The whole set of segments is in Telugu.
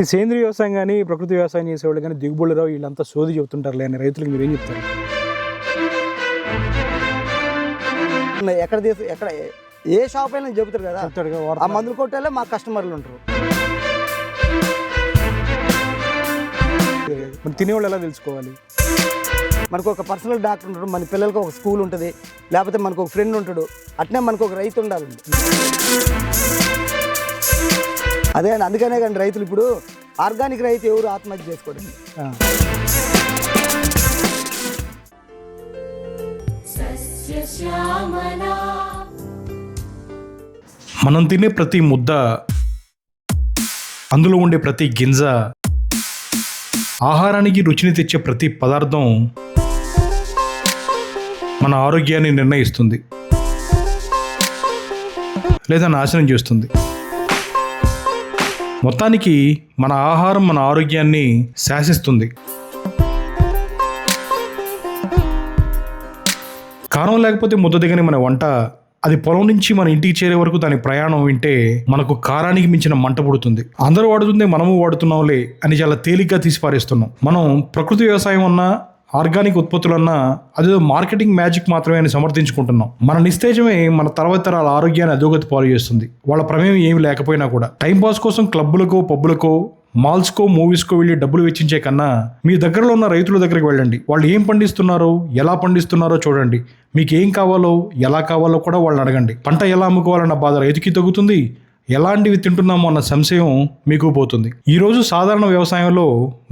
ఈ సేంద్రీయ వ్యవసాయం కానీ ప్రకృతి వ్యవసాయం చేసేవాళ్ళు కానీ దిగుబడులు రావు వీళ్ళంతా సోది చెబుతుంటారు లేని రైతులకు మీరు ఏం చెప్తారు? ఎక్కడ ఏ షాప్ అయినా చెబుతారు కదా, ఆ మందులు కొట్టాలే మా కస్టమర్లు ఉంటారు. మరి తినేవాళ్ళు ఎలా తెలుసుకోవాలి? మనకు ఒక పర్సనల్ డాక్టర్ ఉంటాడు, మన పిల్లలకి ఒక స్కూల్ ఉంటుంది, లేకపోతే మనకు ఒక ఫ్రెండ్ ఉంటాడు, అట్నే మనకు ఒక రైతు ఉండాలండి. అదే అండి, అందుకనే కానీ రైతులు ఇప్పుడు ఆర్గానిక్ రైతు ఎవరు ఆత్మహత్య చేసుకోవడండి. మనం తినే ప్రతి ముద్ద, అందులో ఉండే ప్రతి గింజ, ఆహారానికి రుచిని తెచ్చే ప్రతి పదార్థం మన ఆరోగ్యాన్ని నిర్ణయిస్తుంది లేదా నాశనం చేస్తుంది. మొత్తానికి మన ఆహారం మన ఆరోగ్యాన్ని శాసిస్తుంది. కారం లేకపోతే ముద్ద దిగని మన వంట, అది పొలం నుంచి మన ఇంటికి చేరే వరకు దాని ప్రయాణం వింటే మనకు కారానికి మించిన మంట పుడుతుంది. అందరూ వాడుతుందే మనము వాడుతున్నాంలే అని చాలా తేలిగ్గా తీసిపారేస్తున్నాం. మనం ప్రకృతి వ్యవసాయం అన్నా ఆర్గానిక్ ఉత్పత్తులన్నా అదేదో మార్కెటింగ్ మ్యాజిక్ మాత్రమే అని సమర్థించుకుంటున్నాం. మన నిస్తేజమే మన తర్వాత తరాల ఆరోగ్యాన్ని అధోగతి పాలు చేస్తుంది. వాళ్ళ ప్రమేయం ఏమి లేకపోయినా కూడా. టైంపాస్ కోసం క్లబ్బులకో పబ్బులకో మాల్స్కో మూవీస్కో వెళ్ళి డబ్బులు వెచ్చించే కన్నా మీ దగ్గరలో ఉన్న రైతుల దగ్గరికి వెళ్ళండి. వాళ్ళు ఏం పండిస్తున్నారో ఎలా పండిస్తున్నారో చూడండి. మీకు ఏం కావాలో ఎలా కావాలో కూడా వాళ్ళని అడగండి. పంట ఎలా అమ్ముకోవాలన్న బాధ రైతుకి తగ్గుతుంది, ఎలాంటివి తింటున్నామో అన్న సంశయం మీకు పోతుంది. ఈరోజు సాధారణ వ్యవసాయంలో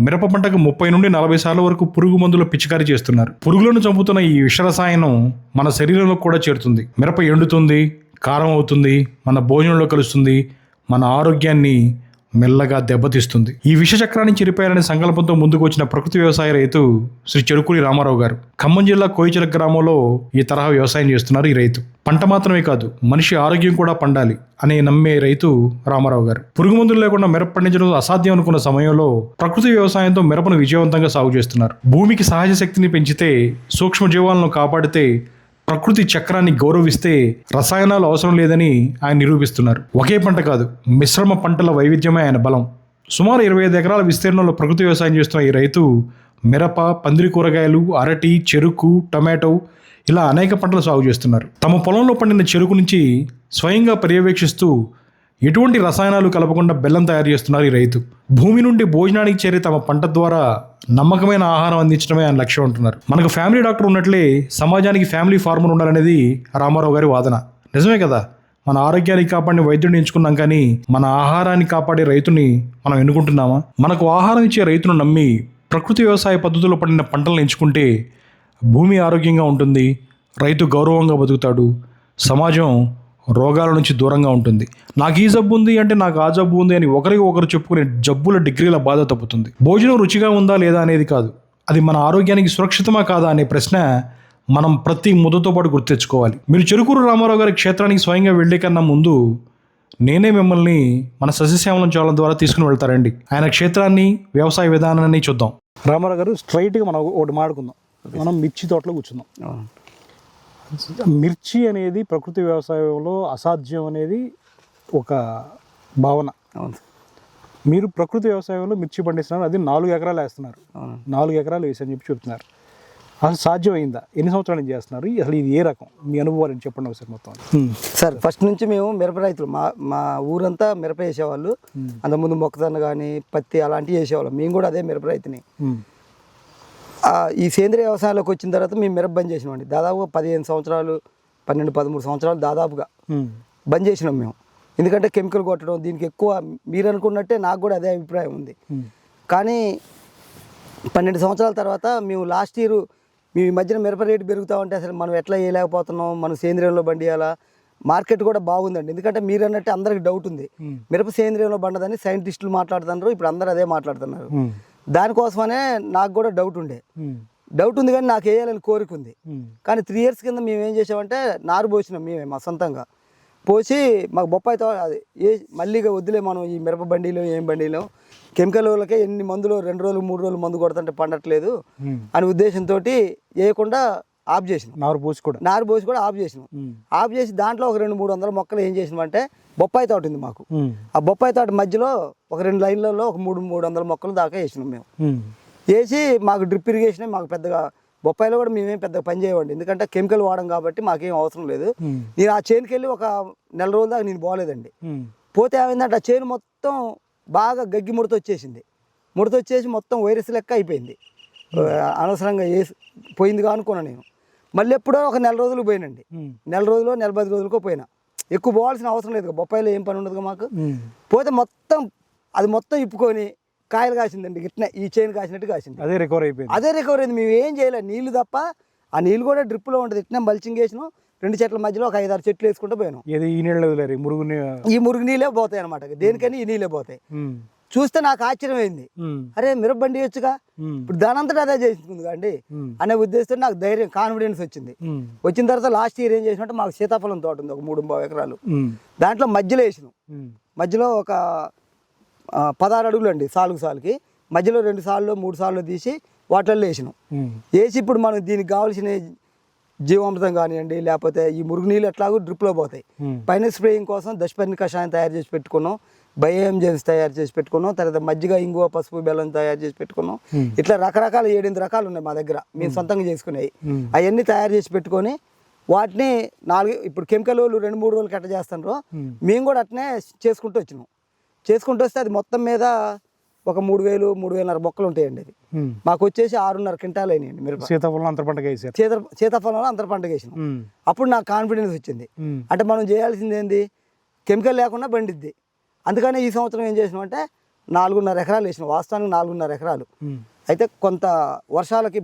మిరప పంటకు 30 నుండి 40 సార్లు వరకు పురుగు మందులు పిచికారీ చేస్తున్నారు. పురుగులను చంపుతున్న ఈ విషరసాయనం మన శరీరంలో కూడా చేరుతుంది. మిరప ఎండుతుంది, కారం అవుతుంది, మన భోజనంలో కలుస్తుంది, మన ఆరోగ్యాన్ని మెల్లగా దెబ్బతీస్తుంది. ఈ విషచక్రాన్ని చెరిపేయాలనే సంకల్పంతో ముందుకు వచ్చిన ప్రకృతి వ్యవసాయ రైతు శ్రీ చెరుకూరి రామారావు గారు. ఖమ్మం జిల్లా కోయిచల గ్రామంలో ఈ తరహా వ్యవసాయం చేస్తున్నారు ఈ రైతు. పంట మాత్రమే కాదు, మనిషి ఆరోగ్యం కూడా పండాలి అనే నమ్మే రైతు రామారావు గారు. పురుగు మందులు లేకుండా మిరప పండించడం అసాధ్యం అనుకున్న సమయంలో ప్రకృతి వ్యవసాయంతో మిరపను విజయవంతంగా సాగు చేస్తున్నారు. భూమికి సహజ శక్తిని పెంచితే, సూక్ష్మజీవాలను కాపాడితే, ప్రకృతి చక్రాన్ని గౌరవిస్తే రసాయనాలు అవసరం లేదని ఆయన నిరూపిస్తున్నారు. ఒకే పంట కాదు, మిశ్రమ పంటల వైవిధ్యమే ఆయన బలం. సుమారు 25 ఎకరాల విస్తీర్ణంలో ప్రకృతి వ్యవసాయం చేస్తున్న ఈ రైతు మిరప, పందిరి కూరగాయలు, అరటి, చెరుకు, టమాటో ఇలా అనేక పంటలు సాగు చేస్తున్నారు. తమ పొలంలో పండిన చెరుకు నుంచి స్వయంగా పర్యవేక్షిస్తూ ఎటువంటి రసాయనాలు కలపకుండా బెల్లం తయారు చేస్తున్నారు ఈ రైతు. భూమి నుండి భోజనానికి చేరే తమ పంట ద్వారా నమ్మకమైన ఆహారం అందించడమే ఆయన లక్ష్యం అంటున్నారు. మనకు ఫ్యామిలీ డాక్టర్ ఉన్నట్లే సమాజానికి ఫ్యామిలీ ఫార్మర్ ఉండాలనేది రామారావు గారి వాదన. నిజమే కదా, మన ఆరోగ్యానికి కాపాడిన వైద్యుడిని ఎంచుకున్నాం కానీ మన ఆహారాన్ని కాపాడే రైతుని మనం ఎన్నుకుంటున్నామా? మనకు ఆహారం ఇచ్చే రైతును నమ్మి ప్రకృతి వ్యవసాయ పద్ధతిలో పండిన పంటలను ఎంచుకుంటే భూమి ఆరోగ్యంగా ఉంటుంది, రైతు గౌరవంగా బతుకుతాడు, సమాజం రోగాల నుంచి దూరంగా ఉంటుంది. నాకు ఈ జబ్బు ఉంది అంటే నాకు ఆ జబ్బు ఉంది అని ఒకరికి ఒకరు చెప్పుకునే జబ్బుల డిగ్రీల బాధ తప్పుతుంది. భోజనం రుచిగా ఉందా లేదా అనేది కాదు, అది మన ఆరోగ్యానికి సురక్షితమా కాదా అనే ప్రశ్న మనం ప్రతి ముద్దతో పాటు గుర్తెచ్చుకోవాలి. మీరు చెరుకూరు రామారావు గారి క్షేత్రానికి స్వయంగా వెళ్ళే కన్నా ముందు నేనే మిమ్మల్ని మన సస్యశ్యామలం ఛానల్ ద్వారా తీసుకుని వెళ్తారండి. ఆయన క్షేత్రాన్ని, వ్యవసాయ విధానాన్ని చూద్దాం. రామారావు గారు, స్ట్రైట్గా మనం ఒకటి మాడుకుందాం. మనం మిర్చి తోటలో కూర్చుందాం. మిర్చి అనేది ప్రకృతి వ్యవసాయంలో అసాధ్యం అనేది ఒక భావన. మీరు ప్రకృతి వ్యవసాయంలో మిర్చి పండిస్తున్నారు, అది 4 ఎకరాలు వేస్తున్నారు. 4 ఎకరాలు వేసని చెప్పి చెప్తున్నారు. అసలు సాధ్యమైందా? ఎన్ని సంవత్సరాలు చేస్తున్నారు? అసలు ఇది ఏ రకం? మీ అనుభవాలు చెప్పండి ఒకసారి మొత్తం. సార్, ఫస్ట్ నుంచి మేము మిరప రైతులు, మా ఊరంతా మిరప వేసేవాళ్ళు. అంతకుముందు మొక్కజొన్న కానీ పత్తి అలాంటివి వేసేవాళ్ళం. మేము కూడా అదే మిరప రైతుని. ఈ సేంద్రీయ వ్యవసాయంలోకి వచ్చిన తర్వాత మేము మిరప బంద్ చేసినామండి. దాదాపుగా 15 సంవత్సరాలు, 12-13 సంవత్సరాలు దాదాపుగా బంద్ చేసినాం మేము. ఎందుకంటే కెమికల్ కొట్టడం, దీనికి ఎక్కువ మీరు అనుకున్నట్టే నాకు కూడా అదే అభిప్రాయం ఉంది. కానీ 12 సంవత్సరాల తర్వాత మేము లాస్ట్ ఇయర్ మేము ఈ మధ్యన మిరప రేటు పెరుగుతూ ఉంటే అసలు మనం ఎట్లా వేయలేకపోతున్నాం, మనం సేంద్రియంలో బండియాలా, మార్కెట్ కూడా బాగుందండి. ఎందుకంటే మీరు అన్నట్టే అందరికి డౌట్ ఉంది, మిరప సేంద్రియంలో బండదని సైంటిస్టులు మాట్లాడుతున్నారు, ఇప్పుడు అందరూ అదే మాట్లాడుతున్నారు. దానికోసమనే నాకు కూడా డౌట్ ఉంది కానీ నాకు వేయాలని కోరిక ఉంది. కానీ 3 years కింద మేము ఏం చేసామంటే నారు పోసినాం మేమే మా సొంతంగా. పోసి మాకు బొప్పాయితో అది మళ్ళీగా వద్దులే మనం ఈ మిరప బండిలో ఏం బండిలో కెమికల్ వాళ్ళకే ఎన్ని మందులు 2 రోజులు 3 రోజులు మందు కొడుతుంటే పండట్లేదు అనే ఉద్దేశంతో వేయకుండా ఆఫ్ చేసినాం. నారు పోసి కూడా ఆఫ్ చేసినాం. ఆఫ్ చేసి దాంట్లో ఒక 200-300 మొక్కలు ఏం చేసినామంటే బొప్పాయి తోట ఉంది మాకు. ఆ బొప్పాయి తోట మధ్యలో ఒక 2 లైన్లలో ఒక 300 మొక్కలు దాకా వేసినాం మేము. వేసి మాకు డ్రిప్ ఇరిగేషన్ మాకు పెద్దగా బొప్పాయిలో కూడా మేమేం పెద్దగా పని చేయవండి, ఎందుకంటే కెమికల్ వాడడం కాబట్టి మాకేం అవసరం లేదు. నేను ఆ చేనుకి వెళ్ళి ఒక నెల రోజుల దాకా నేను పోలేదండి. పోతే ఏమైందంటే ఆ చేను మొత్తం బాగా గగ్గి ముడత వచ్చేసి మొత్తం వైరస్ లెక్క అయిపోయింది. అనవసరంగా పోయింది అనుకున్నా నేను. మళ్ళీ ఎప్పుడో ఒక నెల రోజులు పోయినండి. నెల రోజులు 10 రోజులకో పోయినా. ఎక్కువ పోవాల్సిన అవసరం లేదు, బొప్పాయిలో ఏం పని ఉండదుగా మాకు. పోతే అది మొత్తం ఇప్పుకొని కాయలు కాసిందండి. ఇట్నే ఈ చేను కాసినట్టు కాసింది. అదే రికవర్ అయింది. మేము ఏం చేయలేదు, నీళ్లు తప్ప. ఆ నీళ్ళు కూడా డ్రిప్లో ఉంటుంది. ఇట్నే మల్చింగ్ వేసినాం. 2 చెట్ల మధ్యలో ఒక 5-6 చెట్లు వేసుకుంటూ పోయినాం. ఈ మురుగు నీళ్ళే పోతాయి అనమాట. దేనికని ఈ నీళ్ళే పోతాయి. చూస్తే నాకు ఆశ్చర్యం అయింది, అరే మిరప బండి వచ్చుగా, ఇప్పుడు దానంతటా అదే చేసుకుంది కండి అనే ఉద్దేశంతో నాకు ధైర్యం, కాన్ఫిడెన్స్ వచ్చింది. వచ్చిన తర్వాత లాస్ట్ ఇయర్ ఏం చేసినట్టు మాకు సీతాఫలం తోట ఉంది, ఒక 3 ఎకరాలు. దాంట్లో మధ్యలో వేసినాం. మధ్యలో ఒక 16 అడుగులు అండి సాలుకి. మధ్యలో 2 సార్లు 3 సార్లు తీసి వాటిల్లో వేసినాం. వేసి ఇప్పుడు మనం దీనికి కావాల్సిన జీవామృతం కానివ్వండి, లేకపోతే ఈ మురుగు నీళ్ళు ఎట్లాగో డ్రిప్లో పోతాయి. పైన స్ప్రేయింగ్ కోసం దశపర్ణి కషాయం తయారు చేసి పెట్టుకున్నాం, బయోఎంజెన్స్ తయారు చేసి పెట్టుకున్నాం, తర్వాత మజ్జిగ, ఇంగువ, పసుపు, బెల్లం తయారు చేసి పెట్టుకున్నాం. ఇట్లా రకరకాల 7-8 రకాలు ఉన్నాయి మా దగ్గర, మేము సొంతంగా చేసుకునేవి. అవన్నీ తయారు చేసి పెట్టుకొని వాటిని ఇప్పుడు కెమికల్ వాళ్ళు 2-3 రోజులు కట్ట చేస్తారో, మేము కూడా అట్నే చేసుకుంటూ వస్తే అది మొత్తం మీద ఒక 3,000-3,500 మొక్కలు ఉంటాయండి. అది మాకు వచ్చేసి 6.5 క్వింటాలు అయినాయండి మిరప. సీతాఫలంలో అంతర పంట వేసినాం. అప్పుడు నాకు కాన్ఫిడెన్స్ వచ్చింది, అంటే మనం చేయాల్సింది ఏంది, కెమికల్ లేకుండా పండిద్ది. అందుకనే ఈ సంవత్సరం ఏం చేసినాం అంటే 4.5 ఎకరాలు వేసినాం. వాస్తవానికి 4.5 ఎకరాలు. అయితే కొంత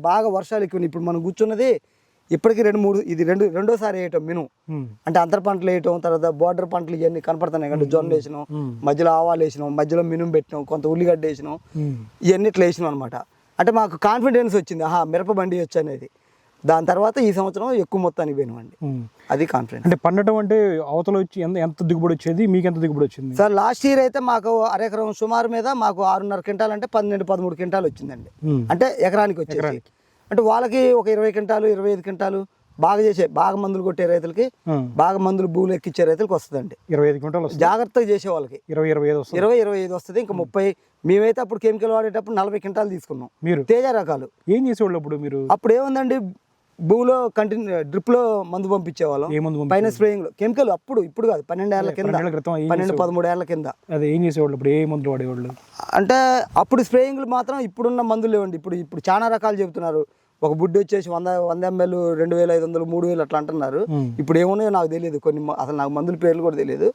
బాగా వర్షాలు ఎక్కువ. ఇప్పుడు మనం కూర్చున్నది ఇప్పటికి 2-3, ఇది రెండోసారి వేయటం మినుము. అంటే అంతర పంటలు వేయటం, తర్వాత బోర్డర్ పంటలు ఇవన్నీ కనపడుతున్నాయి కంటే జొన్న వేసినాం, మధ్యలో ఆవాలు వేసినాం, మధ్యలో మినుము పెట్టినాం, కొంత ఉల్లిగడ్డ వేసినాం, ఇవన్నీ ఇట్లా వేసినాం అనమాట. అంటే మాకు కాన్ఫిడెన్స్ వచ్చింది, మిరప బండి వచ్చు అనేది. దాని తర్వాత ఈ సంవత్సరం ఎక్కువ మొత్తానికి పోయినామండి. అది కాన్ఫిడెన్స్. అంటే పండటం అంటే అవతల వచ్చి ఎంత దిగుబడి వచ్చేది, మీకు ఎంత దిగుబడి వచ్చింది సార్? లాస్ట్ ఇయర్ అయితే మాకు అరెకరం సుమారు మీద మాకు 6.5 క్వింటాలు అంటే 12-13 క్వింటాలు వచ్చిందండి. అంటే ఎకరానికి వచ్చేసి. అంటే వాళ్ళకి ఒక 20 క్వింటాలు 25 క్వింటాలు బాగా మందులు కొట్టే రైతులకి, బాగా మందులు భూములు ఎక్కిచ్చే రైతులకు వస్తుందండి. 25 క్వింటాలు జాగ్రత్తగా చేసే వాళ్ళకి 20-25 వస్తుంది. ఇంకా 30. మేమైతే అప్పుడు కెమికల్ వాడేటప్పుడు 40 క్వింటాలు తీసుకున్నాం. మీరు తేజ రకాలు ఏం చేసేవాళ్ళు అప్పుడు? మీరు అప్పుడు ఏముందండి, భూమిలో డ్రిప్ లో మందు పంపించేవాళ్ళం. పైన స్ప్రేయింగ్ కెమికల్ ఇప్పుడు కాదు, 12 ఏళ్ల కింద, 12-13 ఏళ్ల కింద. అదే ఏం చేసేవాళ్ళు అప్పుడు? ఏ మందులు వాడేవాళ్ళు అంటే అప్పుడు స్ప్రేయింగ్లు మాత్రం ఇప్పుడున్న మందులు లేవండి. ఇప్పుడు చాలా రకాలు చెబుతున్నారు. ఒక బుడ్డి వచ్చేసి 100 ml 2,500, 3,000 అట్లా అంటున్నారు. ఇప్పుడు ఏమున్నాయో నాకు తెలియదు, కొన్ని అసలు నాకు మందుల పేర్లు కూడా తెలియదు.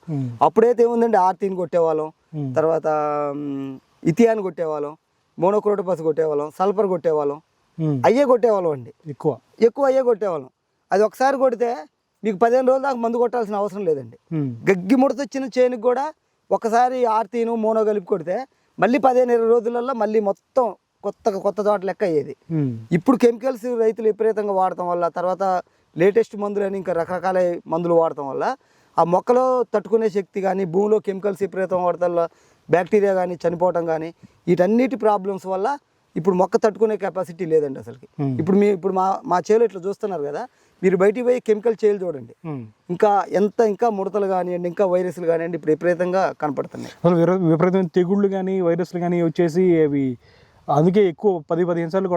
అప్పుడైతే ఏముందండి, ఆర్తీని కొట్టేవాళ్ళం, తర్వాత ఇథియాన్ కొట్టేవాళ్ళం, మోనోక్రోటోపస్ కొట్టేవాళ్ళం, సల్ఫర్ కొట్టేవాళ్ళం. అయ్యే కొట్టేవాళ్ళం అండి, ఎక్కువ అయ్యే కొట్టేవాళ్ళం. అది ఒకసారి కొడితే మీకు 15 రోజుల దాకా మందు కొట్టాల్సిన అవసరం లేదండి. గగ్గి ముడత వచ్చిన చేనుకి కూడా ఒకసారి ఆర్తీను మోనో కలిపి కొడితే మళ్ళీ 15-20 రోజులలో మళ్ళీ మొత్తం కొత్త తోట లెక్క అయ్యేది. ఇప్పుడు కెమికల్స్ రైతులు విపరీతంగా వాడటం వల్ల, తర్వాత లేటెస్ట్ మందులు అని ఇంకా రకరకాల మందులు వాడటం వల్ల ఆ మొక్కలో తట్టుకునే శక్తి కానీ, భూమిలో కెమికల్స్ విపరీతం వాడటం వల్ల బ్యాక్టీరియా కానీ చనిపోవటం కానీ, వీటన్నిటి ప్రాబ్లమ్స్ వల్ల ఇప్పుడు మొక్క తట్టుకునే కెపాసిటీ లేదండి అసలుకి. ఇప్పుడు మా చేలు ఇట్లా చూస్తున్నారు కదా, మీరు బయటికి పోయి కెమికల్ చేలు చూడండి, ఇంకా ముడతలు కానివ్వండి, ఇంకా వైరస్లు కానివ్వండి ఇప్పుడు విపరీతంగా కనపడుతున్నాయి. విపరీతమైన తెగుళ్ళు కానీ వైరస్లు కానీ వచ్చేసి అవి అందుకే ఎక్కువ 10-15 సార్లు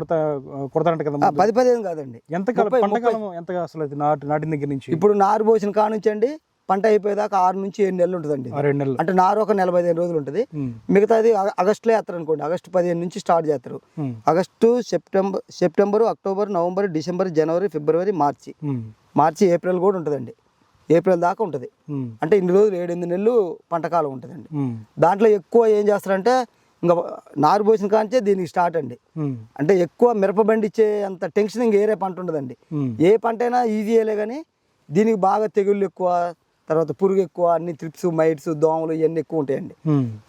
కొడతారంట కదా. 10-15 కాదండి, ఎంతకాలం అసలు నాటిన దగ్గర నుంచి ఇప్పుడు నారు పోసిన కాడ నుంచి అండి పంట అయిపోయేదాకా 6-7 నెలలు ఉంటుందండి. 2 నెలలు అంటే నారు ఒక 45 రోజులు ఉంటుంది. మిగతాది ఆగస్టులో వేస్తారు అనుకోండి. ఆగస్టు 15 నుంచి స్టార్ట్ చేస్తారు. August, September, October, November, December, జనవరి, ఫిబ్రవరి, మార్చి, ఏప్రిల్ కూడా ఉంటుందండి. ఏప్రిల్ దాకా ఉంటుంది. అంటే ఇన్ని రోజులు 7-8 నెలలు పంటకాలం ఉంటుందండి. దాంట్లో ఎక్కువ ఏం చేస్తారంటే ఇంకా నారు పోసిన కాంచే దీనికి స్టార్ట్ అండి. అంటే ఎక్కువ మిరపబండి ఇచ్చే అంత టెన్షన్ ఇంక ఏరే పంట ఉండదండి. ఏ పంట అయినా ఈజీ అయ్యలే కానీ దీనికి బాగా తెగుళ్ళు ఎక్కువ, తర్వాత పురుగు ఎక్కువ, అన్ని త్రిప్స్, మైట్స్, దోమలు ఇవన్నీ ఎక్కువ ఉంటాయండి.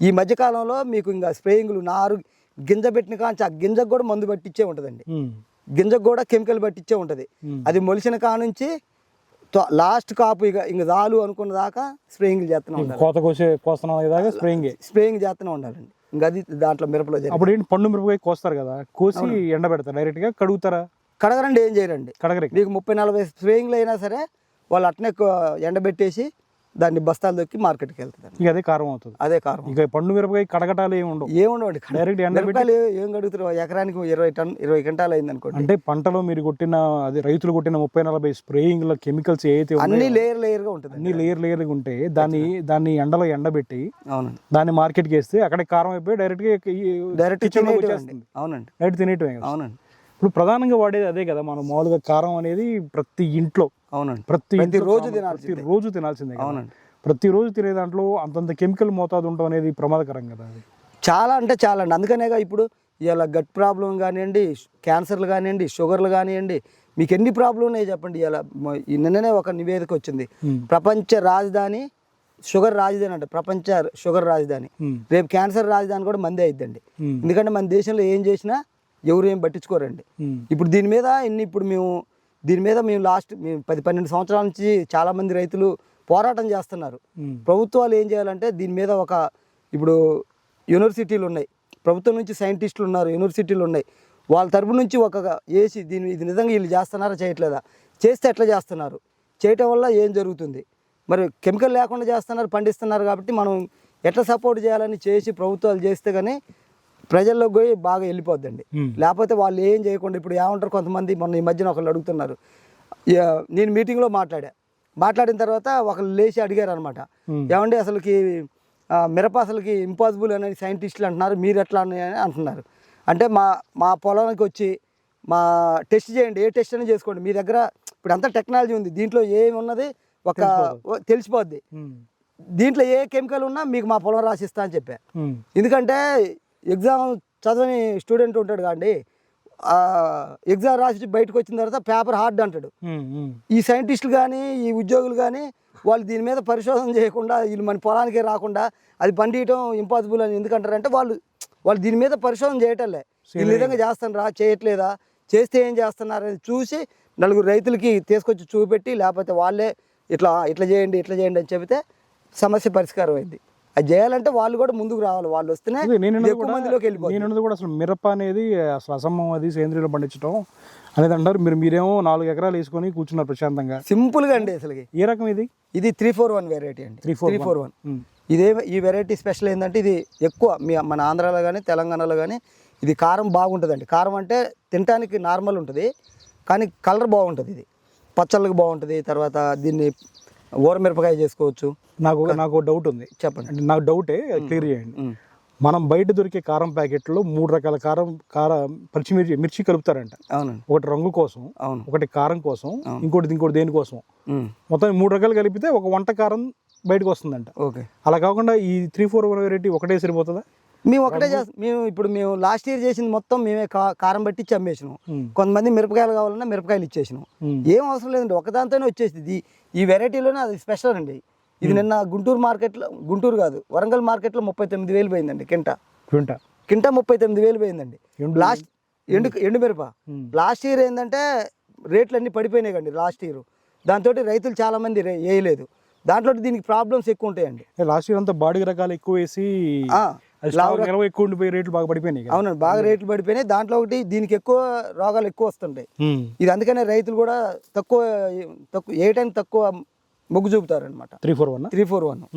ఈ మధ్యకాలంలో మీకు ఇంకా స్ప్రేయింగ్లు, నారు గింజ పెట్టిన కాంచి ఆ గింజకు కూడా మందు పట్టించే ఉంటుందండి. గింజకు కూడా కెమికల్ పట్టించే ఉంటుంది. అది మొలిసిన కా నుంచి లాస్ట్ కాపు ఇంక చాలు అనుకున్న దాకా స్ప్రేయింగ్ చేస్తూనే ఉండాలి. స్ప్రేయింగ్ చేస్తూనే ఉండాలండి. ఇంకా అది దాంట్లో మిరపలో అప్పుడు ఏంటి, పండు మిరపకాయ కోస్తారు కదా, కోసి ఎండబెడతారు, డైరెక్ట్ గా కడుగుతారా? కడగరండి, ఏం చేయరండి. కడగరే మీకు 30-40 స్ప్రేయింగ్లు అయినా సరే వాళ్ళు అట్నే ఎండబెట్టేసి దాన్ని బస్తాలు దొక్కి మార్కెట్కి వెళ్తుంది. ఇక అదే కారం అవుతుంది. అదే కారణం. ఇక పండు మిరపకాయ కడగటాలు ఏమి ఉండవు, ఏముండవండి. డైరెక్ట్ ఎండబెట్టి. మిరపకాయలు ఏం కడుగుతారు, ఎకరానికి 20 క్వింటాలు అయింది అనుకోండి. అంటే పంటలో మీరు కొట్టిన అది రైతులు కొట్టిన 30-40 స్ప్రేయింగ్ కెమికల్స్ ఏదైతే అన్ని లేయర్గా ఉంటుంది. అన్ని లేయర్గా ఉంటే దాన్ని ఎండలో ఎండబెట్టి అవునండి దాన్ని మార్కెట్కి వేస్తే అక్కడ కారం అయిపోయి డైరెక్ట్ వచ్చేస్తుంది. అవునండి డైరెక్ట్ తినేయటమే. అవునండి. ఇప్పుడు ప్రధానంగా వాడేది అదే కదా, మనం మామూలుగా కారం అనేది ప్రతి ఇంట్లో అవునండి ప్రతిరోజు రోజు తినాల్సిందే. అవునండి. ప్రతిరోజు తినే దాంట్లో అంతంత కెమికల్ మోతాదు ఉండటం అనేది ప్రమాదకరం కదా. అది చాలా అంటే చాలా అండి. అందుకనేగా ఇప్పుడు ఇలా గట్ ప్రాబ్లం కానివ్వండి, క్యాన్సర్లు కానివ్వండి, షుగర్లు కానివ్వండి, మీకు ఎన్ని ప్రాబ్లం ఉన్నాయో చెప్పండి. ఇలా నిన్ననే ఒక నివేదిక వచ్చింది, ప్రపంచ రాజధాని షుగర్ రాజధాని అంట, ప్రపంచ షుగర్ రాజధాని. రేపు క్యాన్సర్ రాజధాని కూడా మందే అయిద్దండి. ఎందుకంటే మన దేశంలో ఏం చేసినా ఎవరు ఏం పట్టించుకోరండి. ఇప్పుడు దీని మీద మేము లాస్ట్ 10-12 సంవత్సరాల నుంచి చాలామంది రైతులు పోరాటం చేస్తున్నారు. ప్రభుత్వాలు ఏం చేయాలంటే దీని మీద ఇప్పుడు యూనివర్సిటీలు ఉన్నాయి, ప్రభుత్వం నుంచి సైంటిస్టులు ఉన్నారు, యూనివర్సిటీలు ఉన్నాయి, వాళ్ళ తరపు నుంచి వేసి ఇది నిజంగా వీళ్ళు చేస్తున్నారా చేయట్లేదా, చేస్తే ఎట్లా చేస్తున్నారు, చేయటం వల్ల ఏం జరుగుతుంది, మరి కెమికల్ లేకుండా చేస్తున్నారు, పండిస్తున్నారు కాబట్టి మనం ఎట్లా సపోర్ట్ చేయాలని చేసి ప్రభుత్వాలు చేస్తే కానీ ప్రజల్లోకి పోయి బాగా వెళ్ళిపోద్దండి. లేకపోతే వాళ్ళు ఏం చేయకుండా ఇప్పుడు ఏమంటారు కొంతమంది, మొన్న ఈ మధ్యన ఒకళ్ళు అడుగుతున్నారు, నేను మీటింగ్లో మాట్లాడిన తర్వాత ఒకళ్ళు లేచి అడిగారు అనమాట, ఏమండి అసలుకి మిరప అసలుకి ఇంపాసిబుల్ అనేది సైంటిస్టులు అంటున్నారు, మీరు ఎట్లా అని అంటున్నారు. అంటే మా పొలానికి వచ్చి టెస్ట్ చేయండి, ఏ టెస్ట్ అని చేసుకోండి, మీ దగ్గర ఇప్పుడు అంతా టెక్నాలజీ ఉంది, దీంట్లో ఏమి ఉన్నది తెలిసిపోద్ది, దీంట్లో ఏ కెమికల్ ఉన్నా మీకు మా పొలం రాసిస్తా అని చెప్పా. ఎందుకంటే ఎగ్జామ్ చదవని స్టూడెంట్ ఉంటాడు కాండి, ఎగ్జామ్ రాసి బయటకు వచ్చిన తర్వాత పేపర్ హార్డ్ అంటాడు. ఈ సైంటిస్టులు కానీ ఈ ఉద్యోగులు కానీ వాళ్ళు దీని మీద పరిశోధన చేయకుండా వీళ్ళు మన పొలానికే రాకుండా అది పండియటం ఇంపాసిబుల్ అని ఎందుకంటారంటే వాళ్ళు దీని మీద పరిశోధన చేయటంలే, ఈ విధంగా చేస్తాను చేయట్లేదా, చేస్తే ఏం చేస్తున్నారు అని చూసి నలుగురు రైతులకి తీసుకొచ్చి చూపెట్టి, లేకపోతే వాళ్ళే ఇట్లా చేయండి అని చెబితే సమస్య పరిష్కారం అయింది. అది చేయాలంటే వాళ్ళు కూడా ముందుకు రావాలి, వాళ్ళు వస్తేనే ఎక్కువ మందిలోకి వెళ్ళిపోతుంది. నేను కూడా అసలు మిరప అనేది అసలు అసమ్మం, అది సేంద్రియంలో పండించడం అనేది అంటారు. మీరేమో 4 ఎకరాలు వేసుకొని కూర్చున్నారు ప్రశాంతంగా, సింపుల్గా అండి. అసలు ఏ రకం ఇది 341 వెరైటీ అండి. 341 ఈ వెరైటీ స్పెషల్ ఏంటంటే ఇది ఎక్కువ మన ఆంధ్రాలో కానీ తెలంగాణలో కానీ ఇది కారం బాగుంటుందండి. కారం అంటే తినడానికి నార్మల్ ఉంటుంది కానీ కలర్ బాగుంటుంది, ఇది పచ్చళ్ళకి బాగుంటుంది. తర్వాత దీన్ని ఊరమిరపకాయ చేసుకోవచ్చు. నాకు డౌట్ ఉంది, చెప్పండి. అంటే నాకు డౌటే, క్లియర్ చేయండి. మనం బయట దొరికే కారం ప్యాకెట్లో 3 రకాల మిర్చి కలుపుతారంట. అవునండి. ఒకటి రంగు కోసం, ఒకటి కారం కోసం, ఇంకోటి దేనికోసం, మొత్తం 3 రకాలు కలిపితే ఒక వంట కారం బయటకు వస్తుందంట. ఓకే, అలా కాకుండా ఈ 341 వెరైటీ ఒకటే సరిపోతుందా? మేము ఒకటే మేము లాస్ట్ ఇయర్ చేసింది మొత్తం మేమే కారం బట్టి అమ్మేసినాం. కొంతమంది మిరపకాయలు కావాలన్నా మిరపకాయలు ఇచ్చేసినాం. ఏం అవసరం లేదండి, ఒకదాంతోనే వచ్చేసింది. ఈ వెరైటీలోనే అది స్పెషల్ అండి. ఇది నిన్న గుంటూరు కాదు వరంగల్ మార్కెట్లో 39,000 పోయిందండి. కింటా 39,000 పోయిందండి. లాస్ట్ ఎండు మిరప లాస్ట్ ఇయర్ ఏంటంటే రేట్లు అన్నీ పడిపోయినాయి కండి లాస్ట్ ఇయర్. దాంతో రైతులు చాలా మంది వేయలేదు. దాంట్లో దీనికి ప్రాబ్లమ్స్ ఎక్కువ ఉంటాయండి. లాస్ట్ ఇయర్ అంతా బాడీ రకాలు ఎక్కువ వేసి ఎక్కువ ఉండిపోయి రేట్లు బాగా పడిపోయినాయి. అవునండి, బాగా రేట్లు పడిపోయినాయి. దాంట్లో ఒకటి దీనికి ఎక్కువ రోగాలు ఎక్కువ వస్తుంటాయి. ఇది అందుకనే రైతులు కూడా తక్కువ వేయటానికి తక్కువ మొగ్గు చూపుతారనమాట. 341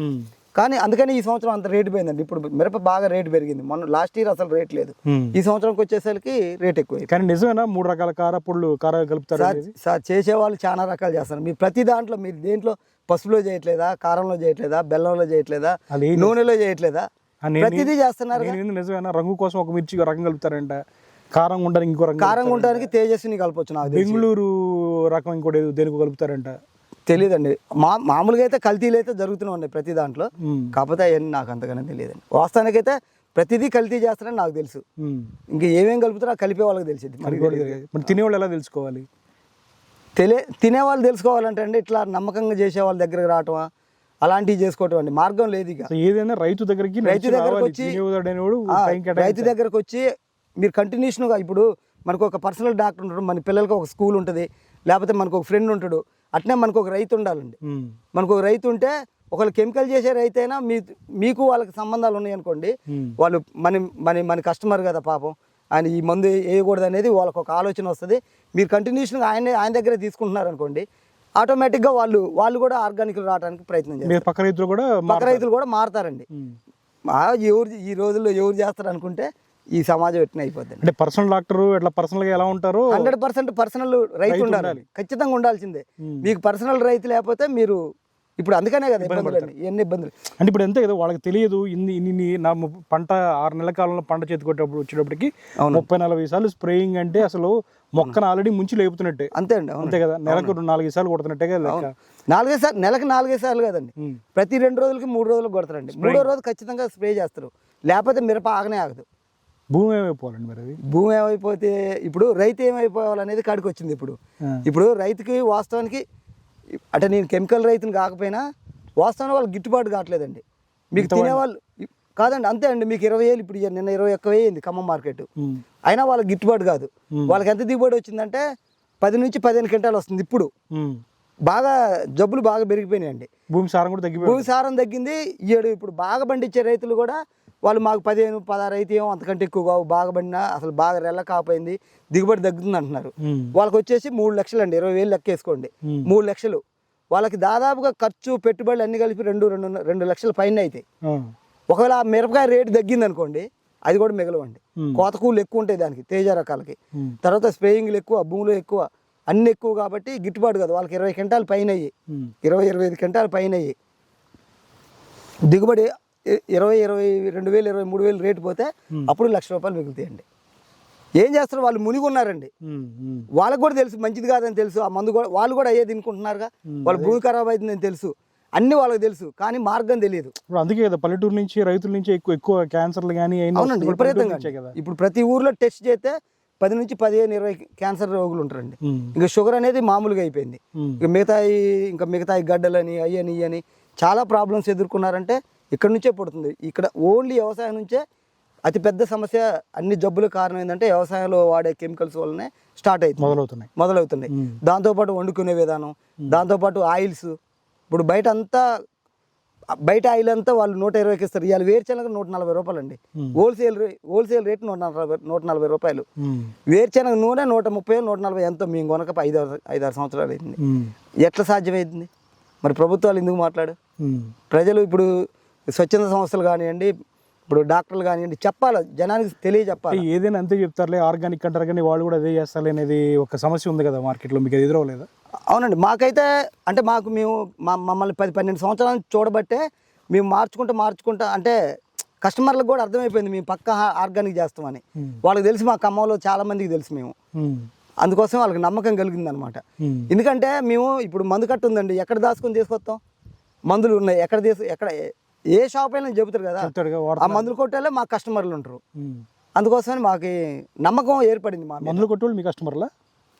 కానీ అందుకని ఈ సంవత్సరం అంత రేటు పోయిందండి. ఇప్పుడు మిరప బాగా రేటు పెరిగింది. మొన్న లాస్ట్ ఇయర్ అసలు రేట్ లేదు, ఈ సంవత్సరంకి వచ్చేసరికి రేట్ ఎక్కువ. కానీ నిజమేనా 3 రకాల కారాలు కలుపుతారు? సార్ చేసేవాళ్ళు చాలా రకాలు చేస్తారు. మీరు ప్రతి దాంట్లో మీరు దేంట్లో పసుపులో చేయట్లేదా, కారంలో చేయట్లేదా, బెల్లంలో చేయట్లేదా, నూనెలో చేయట్లేదా, ప్రతిదీ చేస్తున్నారు. నిజమేనా రంగు కోసం ఒక మిర్చి రకం కలుపుతారంట, కారం ఉండడానికి ఇంకో రకం, కారం ఉండడానికి తేజస్విని కలపొచ్చు. నాకు బెంగళూరు రకం ఇంకోటి దేనికి కలుపుతారంట తెలియదండి. మామూలుగా అయితే కల్తీలు అయితే జరుగుతూనే ఉన్నాయి ప్రతి దాంట్లో, కాకపోతే అవన్నీ నాకు అంతగానే తెలియదండి. వాస్తవానికి అయితే ప్రతిదీ కల్తీ చేస్తారని నాకు తెలుసు. ఇంకా ఏమేమి కలుపుతారో కలిపే వాళ్ళకి తెలిసింది. తినేవాళ్ళు ఎలా తెలుసుకోవాలి? తినేవాళ్ళు తెలుసుకోవాలంటే అండి ఇట్లా నమ్మకంగా చేసే వాళ్ళ దగ్గరకు రావటమా, అలాంటివి చేసుకోవటం అండి. మార్గం లేదు. ఇక ఏదైనా రైతు దగ్గరకు వచ్చి మీరు కంటిన్యూషన్గా, ఇప్పుడు మనకు ఒక పర్సనల్ డాక్టర్ ఉంటాడు, మన పిల్లలకి ఒక స్కూల్ ఉంటుంది, లేకపోతే మనకు ఒక ఫ్రెండ్ ఉంటాడు, అట్నే మనకు ఒక రైతు ఉండాలండి. మనకు ఒక రైతు ఉంటే ఒకళ్ళు కెమికల్ చేసే రైతు అయినా మీకు వాళ్ళకి సంబంధాలు ఉన్నాయి అనుకోండి, వాళ్ళు మన కస్టమర్ కదా పాపం, ఆయన ఈ మందు వేయకూడదు అనేది వాళ్ళకి ఒక ఆలోచన వస్తుంది. మీరు కంటిన్యూషన్గా ఆయన దగ్గరే తీసుకుంటున్నారు అనుకోండి, ఆటోమేటిక్గా వాళ్ళు కూడా ఆర్గానిక్ రావడానికి ప్రయత్నం చేస్తారు. పక్క రైతులు కూడా మారుతారండి. ఈ రోజుల్లో ఎవరు చేస్తారు అనుకుంటే ఈ సమాజం ఎట్లా అయిపోద్ది. అంటే పర్సనల్ డాక్టర్ ఎట్లా పర్సనల్గా ఎలా ఉంటారు? 100% పర్సనల్ రైతు ఉండాలి, ఖచ్చితంగా ఉండాల్సిందే. మీకు పర్సనల్ రైతు లేకపోతే మీరు ఇప్పుడు అందుకనే కదా ఎన్ని ఇబ్బందులు. అంటే ఇప్పుడు అంతే కదా, వాళ్ళకి తెలియదు ఇన్ని నా పంట 6 నెలల కాలంలో పంట వచ్చేటప్పటికి 30-40 సార్లు స్ప్రేయింగ్ అంటే అసలు మొక్కను ఆల్రెడీ ముంచి లేపుతున్నట్టే. అంతే అండి, అంతే కదా, నెలకు 4 సార్లు కొడుతున్నట్టే కదా లెక్క. 4 సార్లు, నెలకు 4 సార్లు కదండి, ప్రతి 2 రోజులకి 3 రోజులకు కొడతారండి. 3వ రోజు ఖచ్చితంగా స్ప్రే చేస్తారు, లేకపోతే మిరప ఆగనే ఆగదు. భూమి ఏమైపోవాలండి మరి? భూమి ఏమైపోతే ఇప్పుడు రైతు ఏమైపోవాలనేది కాడికి వచ్చింది. ఇప్పుడు రైతుకి వాస్తవానికి అంటే నేను కెమికల్ రైతుని కాకపోయినా వాస్తవానికి వాళ్ళకి గిట్టుబాటు కావట్లేదండి. మీకు తినేవాళ్ళు కాదండి, అంతే అండి. మీకు 20,000 ఇప్పుడు నిన్న 21,000 అయింది ఖమ్మం మార్కెట్, అయినా వాళ్ళకి గిట్టుబాటు కాదు. వాళ్ళకి ఎంత దిగుబడి వచ్చిందంటే 10 నుంచి 15 క్వింటాలు వస్తుంది. ఇప్పుడు బాగా జబ్బులు బాగా పెరిగిపోయినాయండి, భూమి సారం కూడా తగ్గిపోయింది. భూమి సారం తగ్గింది. ఇప్పుడు బాగా పండించే రైతులు కూడా వాళ్ళు మాకు 15-16 అయితే ఏమో అంతకంటే ఎక్కువ బాగా పండినా అసలు బాగా రెల్ల కాపోయింది, దిగుబడి తగ్గుతుంది అంటున్నారు. వాళ్ళకి వచ్చేసి 3 లక్షలు అండి, 20,000 లెక్కేసుకోండి, 3 లక్షలు. వాళ్ళకి దాదాపుగా ఖర్చు పెట్టుబడులు అన్ని కలిపి 2 లక్షల పైన అవుతాయి. ఒకవేళ ఆ మిరపకాయ రేటు తగ్గింది అనుకోండి, అది కూడా మిగలవండి. కోత కూలు ఎక్కువ ఉంటాయి దానికి, తేజ రకాలకి. తర్వాత స్ప్రేయింగ్లు ఎక్కువ, భూములు ఎక్కువ, అన్ని ఎక్కువ కాబట్టి గిట్టుబాటు కాదు. వాళ్ళకి 20 క్వింటాలు పైన అయ్యి, 20-25 క్వింటాలు పైన అయ్యి దిగుబడి 22,000, 23,000 రేటు పోతే అప్పుడు ₹1,00,000 మిగులుతాయండి. ఏం చేస్తారు వాళ్ళు? మునిగి ఉన్నారండి. వాళ్ళకి కూడా తెలుసు మంచిది కాదని తెలుసు, ఆ మందు కూడా వాళ్ళు కూడా అయ్యే తినుకుంటున్నారుగా. వాళ్ళ భూమి ఖరాబ్ అవుతుందని తెలుసు, అన్ని వాళ్ళకి తెలుసు, కానీ మార్గం తెలియదు. అందుకే కదా పల్లెటూరు నుంచి రైతుల నుంచి ఎక్కువ క్యాన్సర్లు కానీ. అవునండి, విపరీతంగా. ఇప్పుడు ప్రతి ఊర్లో టెస్ట్ చేస్తే 10 నుంచి 15-20 క్యాన్సర్ రోగులు ఉంటారండి. ఇంకా షుగర్ అనేది మామూలుగా అయిపోయింది. ఇంకా మిగతాయి గడ్డలని అయ్యని ఇయ్యని చాలా ప్రాబ్లమ్స్ ఎదుర్కొన్నారంటే ఇక్కడ నుంచే పుడుతుంది. ఇక్కడ ఓన్లీ వ్యవసాయం నుంచే అతిపెద్ద సమస్య. అన్ని జబ్బుల కారణం ఏంటంటే వ్యవసాయంలో వాడే కెమికల్స్ వల్లనే స్టార్ట్ అవుతుంది, మొదలవుతున్నాయి. దాంతోపాటు వండుకునే విధానం, దాంతోపాటు ఆయిల్స్. ఇప్పుడు బయట ఆయిల్ అంతా వాళ్ళు 120కి ఇస్తారు. ఇవాళ వేరుశెనగ ₹140 అండి, హోల్సేల్ రేట్ ₹140. వేరుశెనగ నూనె 130-140 ఎంతో మేము కొనక 5-6 సంవత్సరాలు అయింది. ఎట్లా సాధ్యమైంది మరి? ప్రభుత్వాలు ఎందుకు మాట్లాడు? ప్రజలు ఇప్పుడు స్వచ్ఛంద సంస్థలు కానివ్వండి, ఇప్పుడు డాక్టర్లు కానివ్వండి, చెప్పాలి, జనానికి తెలియజెప్పాలి. ఏదైనా అంతే చెప్తారులే, ఆర్గానిక్ అంటారు కానీ వాళ్ళు కూడా అదే చేస్తారు అనేది ఒక సమస్య ఉంది కదా మార్కెట్లో, మీకు ఎదురవలేదా? అవునండి, మాకైతే అంటే మేము మమ్మల్ని 10-12 సంవత్సరాలు చూడబట్టే మేము మార్చుకుంటా అంటే కస్టమర్లకు కూడా అర్థమైపోయింది మేము పక్కా ఆర్గానిక్ చేస్తామని. వాళ్ళకి తెలిసి, మా ఖమ్మంలో చాలా మందికి తెలుసు మేము, అందుకోసం వాళ్ళకి నమ్మకం కలిగింది అనమాట. ఎందుకంటే మేము ఇప్పుడు మందు కట్టు ఉందండి, ఎక్కడ దాచుకొని తీసుకొస్తాం? మందులు ఉన్నాయి, ఎక్కడ ఏ షాప్ అయినా చెబుతారు కదా, ఆ మందులు కొట్టేలా మా కస్టమర్లు ఉంటారు. అందుకోసమని మాకు నమ్మకం ఏర్పడింది. మా మందులు కొట్టేవాళ్ళు మీ కస్టమర్లా?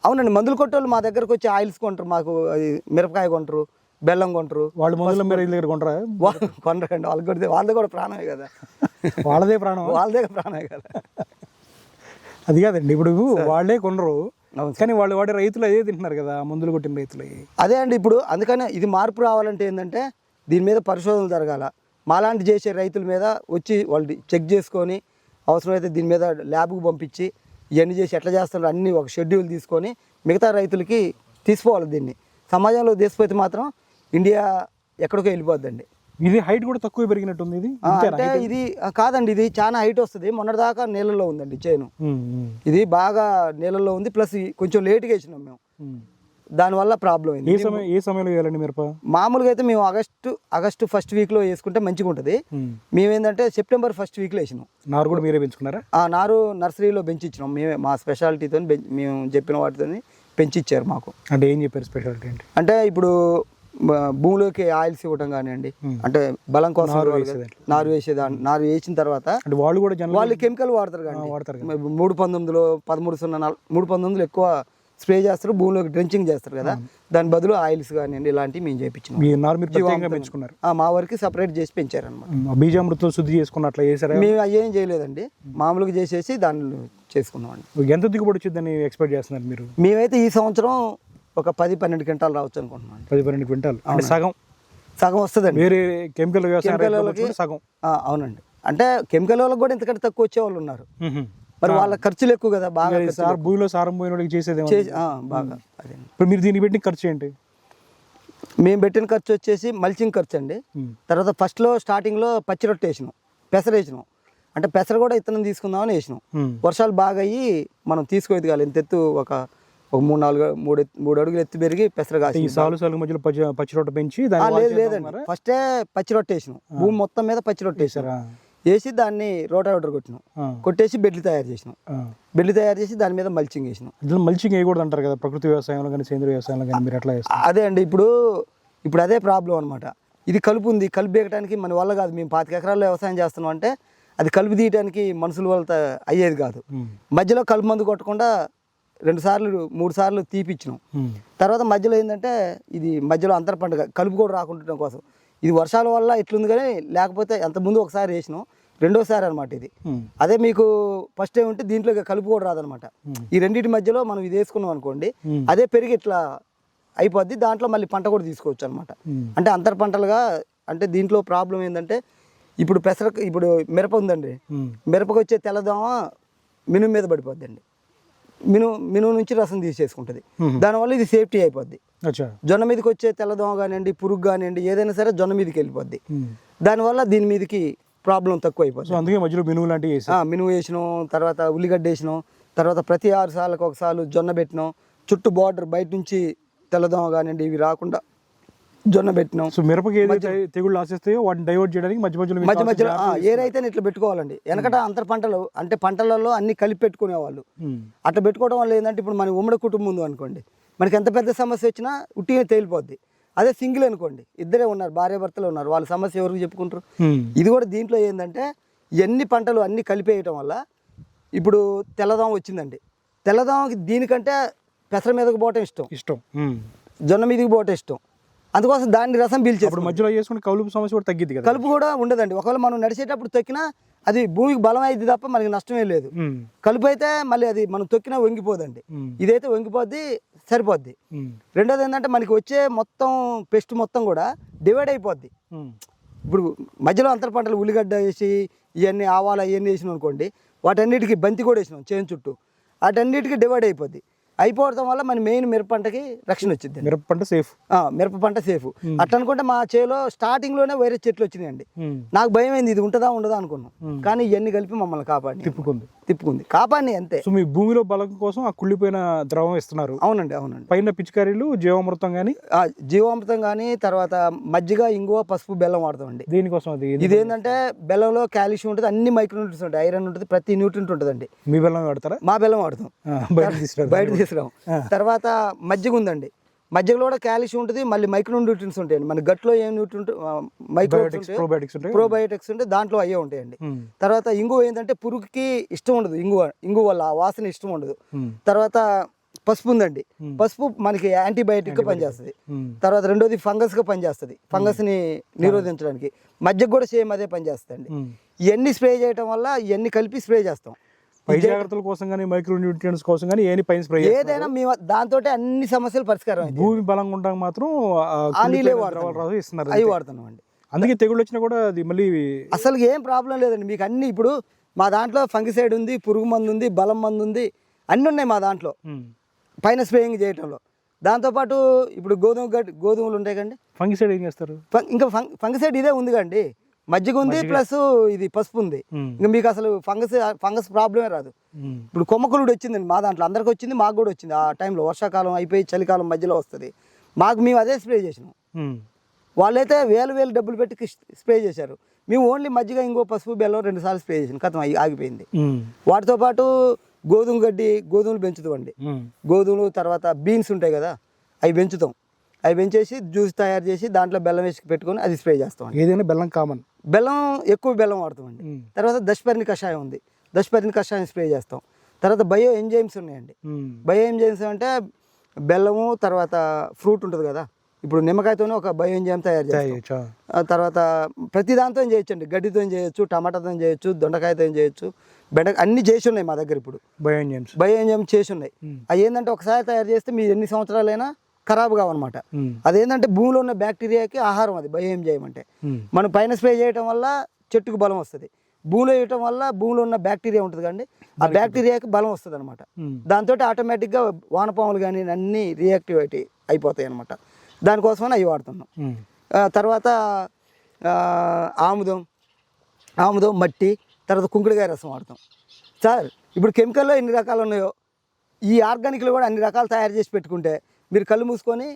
అవునండి, మందులు కొట్టేవాళ్ళు మా దగ్గరకు వచ్చి ఆయిల్స్ కొంటారు, మాకు అది మిరపకాయ కొంటారు, బెల్లం కొంటారు. వాళ్ళు మందులు దగ్గర కొంటారా? కొనరండి, వాళ్ళదే కూడా ప్రాణమే కదా. వాళ్ళదే ప్రాణమే కదా. అది కాదండి, ఇప్పుడు వాళ్ళే కొనరు కానీ వాళ్ళు వాడే రైతులు అదే తింటున్నారు కదా, మందులు కొట్టిన రైతులు. అదే అండి, ఇప్పుడు అందుకనే ఇది మార్పు రావాలంటే ఏంటంటే దీని మీద పరిశోధనలు జరగాల. మాలాంటి చేసే రైతుల మీద వచ్చి వాళ్ళు చెక్ చేసుకొని అవసరమైతే దీని మీద ల్యాబ్కు పంపించి ఇవన్నీ చేసి ఎట్లా చేస్తారో అన్నీ ఒక షెడ్యూల్ తీసుకొని మిగతా రైతులకి తీసుకోవాలి. దీన్ని సమాజంలో తీసుకుపోతే మాత్రం ఇండియా ఎక్కడికో వెళ్ళిపోద్దండి. ఇది హైట్ కూడా తక్కువ పెరిగినట్టుంది. ఇది అంటే ఇది కాదండి, ఇది చాలా హైట్ వస్తుంది. మొన్నటిదాకా నీళ్ళల్లో ఉందండి చేను, ఇది బాగా నీళ్ళల్లో ఉంది. ప్లస్ కొంచెం లేట్గా వేసినాం మేము, దానివల్ల ప్రాబ్లం అయింది. ఏ సమయంలో వేయాలండి మిరప? మామూలుగా అయితే మేము ఆగస్టు ఫస్ట్ వీక్లో వేసుకుంటే మంచిగా ఉంటుంది. మేమేంటంటే సెప్టెంబర్ ఫస్ట్ వీక్లో వేసినాం. నారు కూడా మీరే పెంచుకున్నారా? నారు నర్సరీలో పెంచిచ్చినాం మేమే, మా స్పెషాలిటీతో మేము చెప్పిన వాటితో పెంచిచ్చారు మాకు. అంటే ఏం చెప్పారు స్పెషాలిటీ? అంటే ఇప్పుడు భూమిలోకి ఆయిల్స్ ఇవ్వటం కానివ్వండి, అంటే బలం కోసం నారు వేసేదాన్ని, నారు వేసిన తర్వాత వాళ్ళు కెమికల్ వాడతారు కానీ 319లో 13-0-319 ఎక్కువ స్ప్రే చేస్తారు, భూమిలోకి డ్రెంచింగ్ చేస్తారు కదా, దాని బదులు ఆయిల్స్ కానివ్వండి ఇలాంటివి మేము చేయించినాం. మా వరకు సపరేట్ చేసి పెంచారనమాట. బీజామృతం శుద్ధి చేసుకున్న అట్లా చేశారా? మేము అయ్యేం చేయలేదండి, మామూలుగా చేసేసి దాన్ని చేసుకున్నామండి. ఎంత దిగుబడి వచ్చిందని ఎక్స్పెక్ట్ చేస్తున్నారు మీరు? మేమైతే ఈ సంవత్సరం ఒక 10-12 క్వింటాలు రావచ్చు అనుకుంటున్నాను. 10-12 క్వింటాలు అంటే సగం వస్తుందండి. వేరే కెమికల్ వ్యవసాయం సగం. అవునండి, అంటే కెమికల్ వాళ్ళకి కూడా ఇంతకంటే తక్కువ వచ్చే వాళ్ళు ఉన్నారు. మరి వాళ్ళ ఖర్చులు ఎక్కువ కదా, బాగా భూమిలో సారం పోయినోడికి చేసేది బాగా అదే. ఇప్పుడు మీరు దీన్ని పెట్టి ఖర్చు ఏంటి? మేము పెట్టిన ఖర్చు వచ్చేసి మల్చింగ్ ఖర్చు అండి. తర్వాత ఫస్ట్లో స్టార్టింగ్లో పచ్చి రొట్టె వేసినాం, పెసర వేసినాం. అంటే పెసర కూడా ఇత్తనం తీసుకుందామని వేసినాం. వర్షాలు బాగా అయ్యి మనం తీసుకోలేదు కాదు, ఇంత ఎత్తు ఒక 3 అడుగులు ఎత్తు పెరిగి పెసర కాసి సాలు మధ్యలో పచ్చి రొట్టె పెంచి లేదండి, ఫస్టే పచ్చి రొట్టె వేసినాం. భూమి మొత్తం మీద పచ్చి రొట్టె వేసారా, వేసి దాన్ని రోటావేటర్ కొట్టినాం, కొట్టేసి బెడ్లు తయారు చేసినాం. బెడ్లు తయారు చేసి దాని మీద మల్చింగ్ వేసినాం. మల్చింగ్ వేయకూడదు అంటారు కదా ప్రకృతి వ్యవసాయంలో కానీ సేంద్రీయ వ్యవసాయంలో కానీ, మీరు ఎట్లా చేస్తారు? అదే అండి, ఇప్పుడు అదే ప్రాబ్లం అనమాట. ఇది కలుపు ఉంది, కలుపు బీగటానికి మన వల్ల కాదు. మేము 25 ఎకరాల్లో వ్యవసాయం చేస్తున్నాం అంటే అది కలుపు తీయడానికి మనుషుల వల్ల అయ్యేది కాదు. మధ్యలో కలుపు మందు కొట్టకుండా 2 సార్లు 3 సార్లు తీపిచ్చినాం. తర్వాత మధ్యలో ఏంటంటే ఇది మధ్యలో అంతర పంట కలుపు కూడా రాకుండటం కోసం ఇది వర్షాల వల్ల ఇట్లుంది, కానీ లేకపోతే అంతకుముందు ఒకసారి వేసినాం, రెండోసారి అనమాట ఇది. అదే మీకు ఫస్ట్ ఏముంటే దీంట్లో కలుపు కూడా రాదనమాట. ఈ రెండింటి మధ్యలో మనం ఇది వేసుకున్నాం అనుకోండి, అదే పెరిగి ఇట్లా అయిపోద్ది. దాంట్లో మళ్ళీ పంట కూడా తీసుకోవచ్చు అనమాట. అంటే అంతర పంటలుగా. అంటే దీంట్లో ప్రాబ్లం ఏంటంటే ఇప్పుడు ఇప్పుడు మిరప ఉందండి, మిరపకు వచ్చే తెల్లదోమ మినుము మీద పడిపోద్దండి. మినుము నుంచి రసం తీసేసుకుంటుంది. దానివల్ల ఇది సేఫ్టీ అయిపోద్ది. జొన్న మీదకి వచ్చే తెల్లదోమ కానివ్వండి, పురుగు కానివ్వండి, ఏదైనా సరే జొన్న మీదకి వెళ్ళిపోద్ది. దానివల్ల దీని మీదకి ప్రాబ్లం తక్కువ అయిపోతుంది. అందుకే మధ్యలో మినుము లాంటివి మినుము వేసినాం, తర్వాత ఉల్లిగడ్డ వేసినాం, తర్వాత ప్రతి 6 సార్లకు ఒకసారి జొన్న పెట్టినాం. చుట్టూ బార్డర్ బయట నుంచి తెల్లదోమ కానివ్వండి ఇవి రాకుండా జొన్న పెట్టినాం. సో మిరపకి తెగుళ్ళు ఆశిస్తాయో వాటిని డైవర్ట్ చేయడానికి మధ్యలో ఏరైతే ఇట్లా పెట్టుకోవాలండి. వెనకట అంతర పంటలు అంటే పంటలలో అన్ని కలిపి పెట్టుకునేవాళ్ళు. అట్లా పెట్టుకోవడం వల్ల ఏంటంటే ఇప్పుడు మన ఉమ్మడి కుటుంబం ఉంది అనుకోండి, మనకి ఎంత పెద్ద సమస్య వచ్చినా ఉట్టిగా తేలిపోద్ది. అదే సింగిల్ అనుకోండి, ఇద్దరే ఉన్నారు, భార్య భర్తలు ఉన్నారు, వాళ్ళ సమస్య ఎవరికి చెప్పుకుంటారు? ఇది కూడా దీంట్లో ఏంటంటే ఎన్ని పంటలు అన్ని కలిపేయటం వల్ల ఇప్పుడు తెల్లదోమ వచ్చిందండి. తెల్లదోమకి దీనికంటే పెసర మీదకి పోవటం ఇష్టం, జొన్న మీదకి పోవటం ఇష్టం. అందుకోసం దాన్ని రసం పీల్చేప్పుడు మధ్యలో చేసుకుని కలుపు సమస్య కూడా తగ్గిద్ది కదా. కలుపు కూడా ఉండదండి. ఒకవేళ మనం నడిచేటప్పుడు తొక్కినా అది భూమికి బలం అయింది తప్ప మనకి నష్టమే లేదు. కలుపు అయితే మళ్ళీ అది మనం తొక్కినా వంగిపోదండి. ఇదైతే వంగిపోద్ది, సరిపోద్ది. రెండోది ఏంటంటే మనకి వచ్చే మొత్తం పెస్ట్ మొత్తం కూడా డివైడ్ అయిపోద్ది. ఇప్పుడు మధ్యలో అంతర పంటలు ఉల్లిగడ్డ వేసి ఇవన్నీ ఆవాలు అవన్నీ వేసినాం అనుకోండి, వాటన్నిటికీ బంతి కూడా వేసినాం చేను చుట్టూ, వాటన్నిటికీ డివైడ్ అయిపోద్ది. అయిపోవడం వల్ల మన మెయిన్ మిరప పంటకి రక్షణ వచ్చింది. మిరప పంట సేఫ్. మిరప పంట సేఫ్. అట్లా అనుకుంటే మా చేలో స్టార్టింగ్ లోనే వైరస్ చెట్లు వచ్చినాయండి. నాకు భయం అయింది, ఇది ఉంటుందా ఉండదా అనుకున్నాం. కానీ ఇవన్నీ కలిపి మమ్మల్ని తిప్పుకుంది కాపాడి అంతే. సో మీ భూమిలో బలం కోసం ఆ కుళ్ళిపోయిన ద్రవం ఇస్తున్నారు. అవునండి. పైన పిచికారీలు జీవామృతం కానీ తర్వాత మజ్జిగ, ఇంగువ, పసుపు, బెల్లం వాడతామండి. దీనికోసం ఇది ఏంటంటే బెల్లంలో కాల్షియం ఉంటుంది, అన్ని మైక్రో న్యూట్రియంట్స్ ఉంటాయి, ఐరన్ ఉంటుంది, ప్రతి న్యూట్రియంట్ ఉంటుందండి. మీ బెల్లం వాడతారా? మా బెల్లం వాడతాం, బయట తీసుకురాం. తర్వాత మజ్జిగ ఉందండి, మజ్జిగలో కూడా కాల్షియం ఉంటుంది, మళ్ళీ మైక్రో న్యూట్రియంట్స్ ఉంటాయండి. మన గట్లో ఏం న్యూట్రియంట్ ప్రోబయోటిక్స్ ఉంటే దాంట్లో అయ్యే ఉంటాయండి. తర్వాత ఇంగువ ఏంటంటే పురుగుకి ఇష్టం ఉండదు, ఇంగువ వల్ల ఆ వాసన ఇష్టం ఉండదు. తర్వాత పసుపు ఉందండి, పసుపు మనకి యాంటీబయాటిక్ గా పనిచేస్తుంది. తర్వాత రెండోది ఫంగస్ గా పనిచేస్తుంది, ఫంగస్ ని నిరోధించడానికి. మజ్జిగ కూడా సేమ్ అదే పనిచేస్తుంది అండి. ఇవన్నీ స్ప్రే చేయడం వల్ల ఇవన్నీ కలిపి స్ప్రే చేస్తాం. పై జాగ్రత్తల కోసం కానీ మైక్రో న్యూట్రియంట్స్ కోసం కానీ పైన స్ప్రే ఏదైనా మేము దాంతో అన్ని సమస్యలు పరిష్కారం. భూమి బలంగా ఉండడానికి మాత్రం ఇస్తున్నారు, అవి వాడుతున్నాం అండి. అందుకే తెగుళ్ళు వచ్చినా కూడా అది మళ్ళీ అసలు ఏం ప్రాబ్లం లేదండి. మీకు అన్ని ఇప్పుడు మా దాంట్లో ఫంగిసైడ్ ఉంది, పురుగు మందు ఉంది, బలం మందు ఉంది, అన్నీ ఉన్నాయి మా దాంట్లో పైన స్ప్రేయింగ్ చేయటంలో. దాంతోపాటు ఇప్పుడు గోధుమలు ఉంటాయి కండి, ఫంగిసైడ్ ఏం చేస్తారు? ఇంకా ఫంగిసైడ్ ఇదే ఉంది కండి, మజ్జిగ ఉంది ప్లస్ ఇది పసుపు ఉంది. ఇంకా మీకు అసలు ఫంగస్ ప్రాబ్లమే రాదు. ఇప్పుడు కొమ్మకులుడు వచ్చిందండి మా దాంట్లో, అందరికి వచ్చింది, మాకు కూడా వచ్చింది. ఆ టైంలో వర్షాకాలం అయిపోయి చలికాలం మధ్యలో వస్తుంది, మేము అదే స్ప్రే చేసినాం. వాళ్ళైతే వేలు డబ్బులు పెట్టి స్ప్రే చేశారు, మేము ఓన్లీ మజ్జిగ, ఇంకో పసుపు, బెల్లం 2 సార్లు స్ప్రే చేసాం, కథం ఆగిపోయింది. వాటితో పాటు గోధుమలు పెంచుతామండి. గోధుమలు తర్వాత బీన్స్ ఉంటాయి కదా, అవి పెంచుతాం. అవి పెంచేసి జ్యూస్ తయారు చేసి దాంట్లో బెల్లం వేసి పెట్టుకొని అది స్ప్రే చేస్తాం. ఏదైనా బెల్లం కామన్, బెల్లం ఎక్కువ బెల్లం వాడతామండి. తర్వాత దశపర్ణి కషాయం ఉంది, దశపర్ణి కషాయం స్ప్రే చేస్తాం. తర్వాత బయో ఎంజైమ్స్ ఉన్నాయండి. బయో ఎంజైమ్స్ అంటే బెల్లము, తర్వాత ఫ్రూట్ ఉంటుంది కదా, ఇప్పుడు నిమ్మకాయతోనే ఒక బయో ఎంజైమ్ తయారు చేస్తాం. తర్వాత ప్రతి దాంతో చేయొచ్చండి, గడ్డితో చేయొచ్చు, టమాటాతో చేయొచ్చు, దొండకాయతో చేయొచ్చు, బెండకాయ, అన్ని చేసి ఉన్నాయి మా దగ్గర ఇప్పుడు. బయో ఎంజైమ్ చేసి ఉన్నాయి. అవి ఏంటంటే ఒకసారి తయారు చేస్తే మీరు ఎన్ని సంవత్సరాలైనా ఖరాబ్ కావన్నమాట. అదేంటంటే భూమిలో ఉన్న బ్యాక్టీరియాకి ఆహారం అది బయో ఎంజైమ్ అంటే. మనం పైన స్ప్రే చేయడం వల్ల చెట్టుకు బలం వస్తుంది, భూమిలో వేయటం వల్ల భూమిలో ఉన్న బ్యాక్టీరియా ఉంటుంది కండి, ఆ బ్యాక్టీరియాకి బలం వస్తుంది అనమాట. దాంతో ఆటోమేటిక్గా వానపాములు కానీ అన్నీ రియాక్టివేట్ అయిపోతాయి అనమాట. దానికోసమని అవి వాడుతున్నాం. తర్వాత ఆముదం, మట్టి, తర్వాత కుంకుడుకాయ రసం వాడతాం. సార్ ఇప్పుడు కెమికల్లో ఎన్ని రకాలు ఉన్నాయో ఈ ఆర్గానిక్లో కూడా అన్ని రకాలు తయారు చేసి పెట్టుకుంటే మీరు కళ్ళు మూసుకొని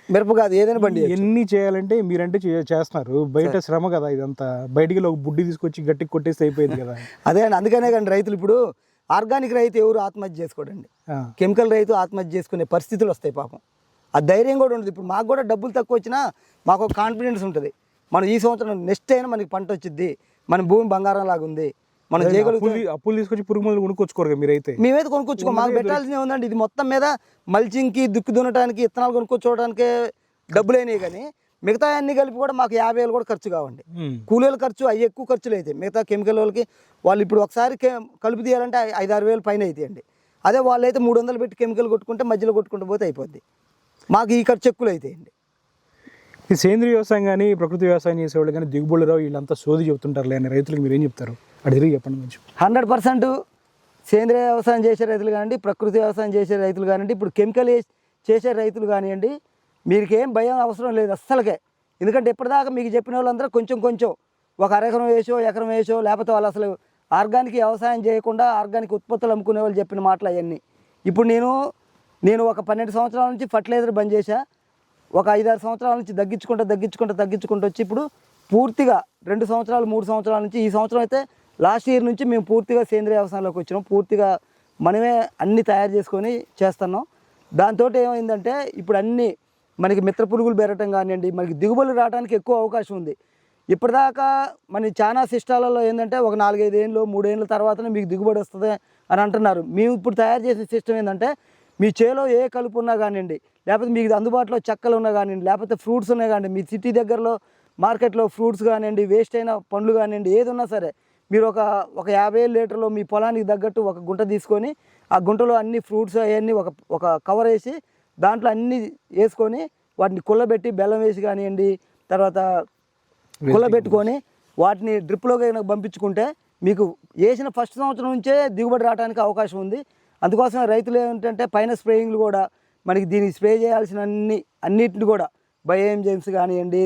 మిరప కాదు ఏదైనా బండి ఎన్ని చేయాలంటే మీరంటే చేస్తున్నారు, బయట శ్రమ కదా ఇదంతా. బయటికి ఒక బుడ్డి తీసుకొచ్చి గట్టికి కొట్టేస్తే అయిపోయింది కదా. అదే అండి, అందుకనే కానీ రైతులు ఇప్పుడు ఆర్గానిక్ రైతు ఎవరు ఆత్మహత్య చేసుకోడండి, కెమికల్ రైతు ఆత్మహత్య చేసుకునే పరిస్థితులు వస్తాయి పాపం. ఆ ధైర్యం కూడా ఉండదు. ఇప్పుడు మాకు కూడా డబ్బులు తక్కువ వచ్చినా మాకు ఒక కాన్ఫిడెన్స్ ఉంటుంది, మనం ఈ సంవత్సరం నెక్స్ట్ అయినా మనకి పంట వచ్చింది, మన భూమి బంగారం లాగా ఉంది, మనం చేయగలుగుతాం. అప్పులు తీసుకొచ్చి పురుగు మందులు కొనుక్కొచ్చుకోరు మీరైతే. మేమైతే కొనుక్కొచ్చుకో, మాకు పెట్టాల్సిందే ఉందండి. ఇది మొత్తం మీద మల్చింగ్కి, దుక్కు దున్నటానికి, ఇత్తనాలు కొనుక్కొచ్చుకోవడానికే డబ్బులు అయినాయి, కానీ మిగతా అన్ని కలిపి కూడా మాకు 50,000 కూడా ఖర్చు కావండి. కూలీల ఖర్చు అవి ఎక్కువ ఖర్చులు అయితే, మిగతా కెమికల్ వాళ్ళకి వాళ్ళు ఇప్పుడు ఒకసారి కలుపు తీయాలంటే 5-6 వేలు పైన అవుతాయండి. అదే వాళ్ళు అయితే 300 పెట్టి కెమికల్ కొట్టుకుంటే మధ్యలో కొట్టుకుంటూ పోతే అయిపోద్ది. మాకు ఈ ఖర్చు ఎక్కువలు అవుతాయండి. ఈ సేంద్రీయ వ్యవసాయం కానీ ప్రకృతి వ్యవసాయం చేసేవాళ్ళు కానీ దిగుబడులు రావు వీళ్ళంతా సోది చెబుతుంటారు లేని రైతులకు మీరు ఏం చెప్తారు? అడిగి చెప్పండి కొంచెం. 100% సేంద్రీయ వ్యవసాయం చేసే రైతులు కానివ్వండి, ప్రకృతి వ్యవసాయం చేసే రైతులు కానివ్వండి, ఇప్పుడు కెమికల్ చేసే రైతులు కానివ్వండి, మీకేం భయం అవసరం లేదు అస్సలకే. ఎందుకంటే ఇప్పటిదాకా మీకు చెప్పిన వాళ్ళందరూ కొంచెం ఒక ఎకరం వేసో లేకపోతే వాళ్ళు అసలు ఆర్గానిక్ వ్యవసాయం చేయకుండా ఆర్గానిక్ ఉత్పత్తులు అమ్ముకునే వాళ్ళు చెప్పిన మాటలు అవన్నీ. ఇప్పుడు నేను ఒక 12 సంవత్సరాల నుంచి ఫర్టిలైజర్ బంద్ చేశా. ఒక 5-6 సంవత్సరాల నుంచి తగ్గించుకుంటూ వచ్చి ఇప్పుడు పూర్తిగా 2 సంవత్సరాలు 3 సంవత్సరాల నుంచి, ఈ సంవత్సరం అయితే లాస్ట్ ఇయర్ నుంచి మేము పూర్తిగా సేంద్రీయ వ్యవసాయంలోకి వచ్చినాం. పూర్తిగా మనమే అన్నీ తయారు చేసుకొని చేస్తున్నాం. దాంతో ఏమైందంటే ఇప్పుడు అన్నీ మనకి మిత్ర పురుగులు పెరగటం కానివ్వండి, మనకి దిగుబడులు రావడానికి ఎక్కువ అవకాశం ఉంది. ఇప్పటిదాకా మన చాలా సిస్టాలలో ఏంటంటే ఒక 4-5 ఏళ్ళు 3 ఏళ్ళ తర్వాతనే మీకు దిగుబడి వస్తుంది అని అంటున్నారు. మేము ఇప్పుడు తయారు చేసే సిస్టమ్ ఏంటంటే మీ చేలో ఏ కలుపు ఉన్నా కానివ్వండి, లేకపోతే మీకు అందుబాటులో చెక్కలు ఉన్నా కానివ్వండి, లేకపోతే ఫ్రూట్స్ ఉన్నాయి కానివ్వండి, మీ సిటీ దగ్గరలో మార్కెట్లో ఫ్రూట్స్ కానివ్వండి, వేస్ట్ అయిన పండ్లు కానివ్వండి, ఏది ఉన్నా సరే మీరు ఒక 50 లీటర్లో మీ పొలానికి తగ్గట్టు ఒక గుంట తీసుకొని ఆ గుంటలో అన్ని ఫ్రూట్స్ అవన్నీ ఒక కవర్ వేసి దాంట్లో అన్నీ వేసుకొని వాటిని కుళ్ళబెట్టి బెల్లం వేసి కానివ్వండి, తర్వాత కుళ్ళబెట్టుకొని వాటిని డ్రిప్లోకి పంపించుకుంటే మీకు వేసిన ఫస్ట్ సంవత్సరం నుంచే దిగుబడి రావడానికి అవకాశం ఉంది. అందుకోసం రైతులు ఏంటంటే పైన స్ప్రేయింగ్లు కూడా మనకి దీనికి స్ప్రే చేయాల్సిన అన్నిటిని కూడా బయోఎం జేమ్స్ కానివ్వండి,